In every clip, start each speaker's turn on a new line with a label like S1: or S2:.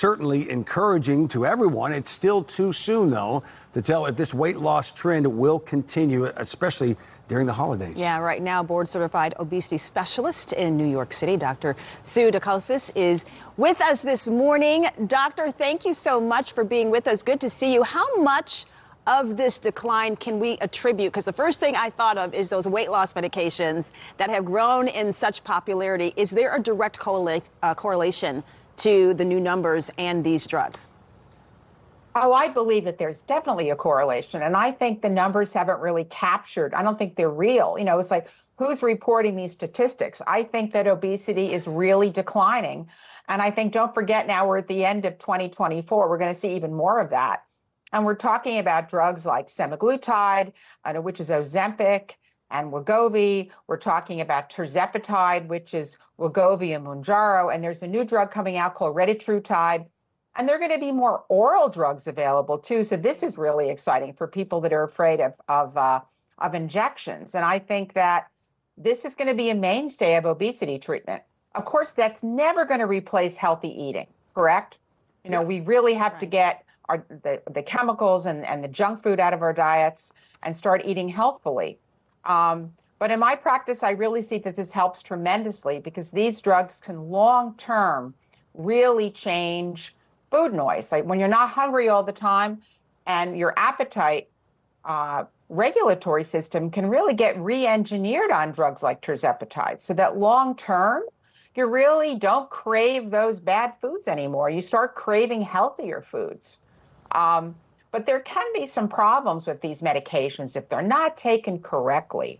S1: Certainly encouraging to everyone. It's still too soon, though, to tell if this weight loss trend will continue, especially during the holidays.
S2: Yeah, right now, board-certified obesity specialist in New York City, Dr. Sue Decotiis, is with us this morning. Doctor, thank you so much for being with us. Good to see you. How much of this decline can we attribute? Because the first thing I thought of is those weight loss medications that have grown in such popularity. Is there a direct correlation to the new numbers and these drugs?
S3: Oh, I believe that there's definitely a correlation. And I think the numbers haven't really captured. I don't think they're real. You know, it's like, who's reporting these statistics? I think that obesity is really declining. And I think, don't forget, now we're at the end of 2024. We're going to see even more of that. And we're talking about drugs like Semaglutide, which is Ozempic, and Wegovy. We're talking about Tirzepatide, which is Wegovy and Mounjaro. And there's a new drug coming out called Tirzepatide. And there are going to be more oral drugs available, too. So this is really exciting for people that are afraid of injections. And I think that this is going to be a mainstay of obesity treatment. Of course, that's never going to replace healthy eating, correct? You know, we really have to get the chemicals and the junk food out of our diets and start eating healthfully. But in my practice, I really see that this helps tremendously because these drugs can long-term really change food noise. Like when you're not hungry all the time and your appetite regulatory system can really get re-engineered on drugs like Tirzepatide so that long-term, you really don't crave those bad foods anymore. You start craving healthier foods. But there can be some problems with these medications if they're not taken correctly.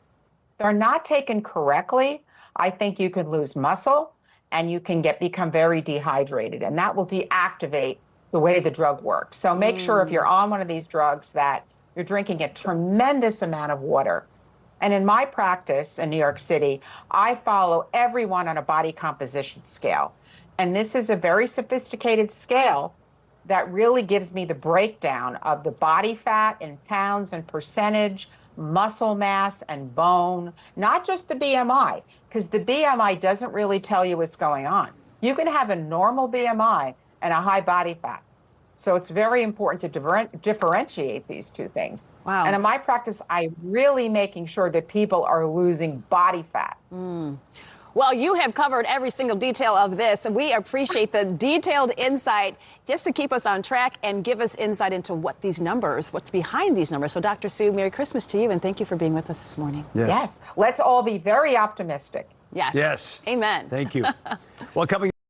S3: If they're not taken correctly, I think you could lose muscle and you can become very dehydrated, and that will deactivate the way the drug works. So make sure if you're on one of these drugs that you're drinking a tremendous amount of water. And in my practice in New York City, I follow everyone on a body composition scale. And this is a very sophisticated scale that really gives me the breakdown of the body fat in pounds and percentage, muscle mass and bone, not just the BMI, because the BMI doesn't really tell you what's going on. You can have a normal BMI and a high body fat. So it's very important to differentiate these two things.
S2: Wow.
S3: And in my practice, I'm really making sure that people are losing body fat.
S2: Well, you have covered every single detail of this, and we appreciate the detailed insight just to keep us on track and give us insight into what's behind these numbers. So, Dr. Sue, Merry Christmas to you, and thank you for being with us this morning.
S3: Yes. Let's all be very optimistic.
S2: Yes.
S1: Yes.
S2: Amen.
S1: Thank you. Well, coming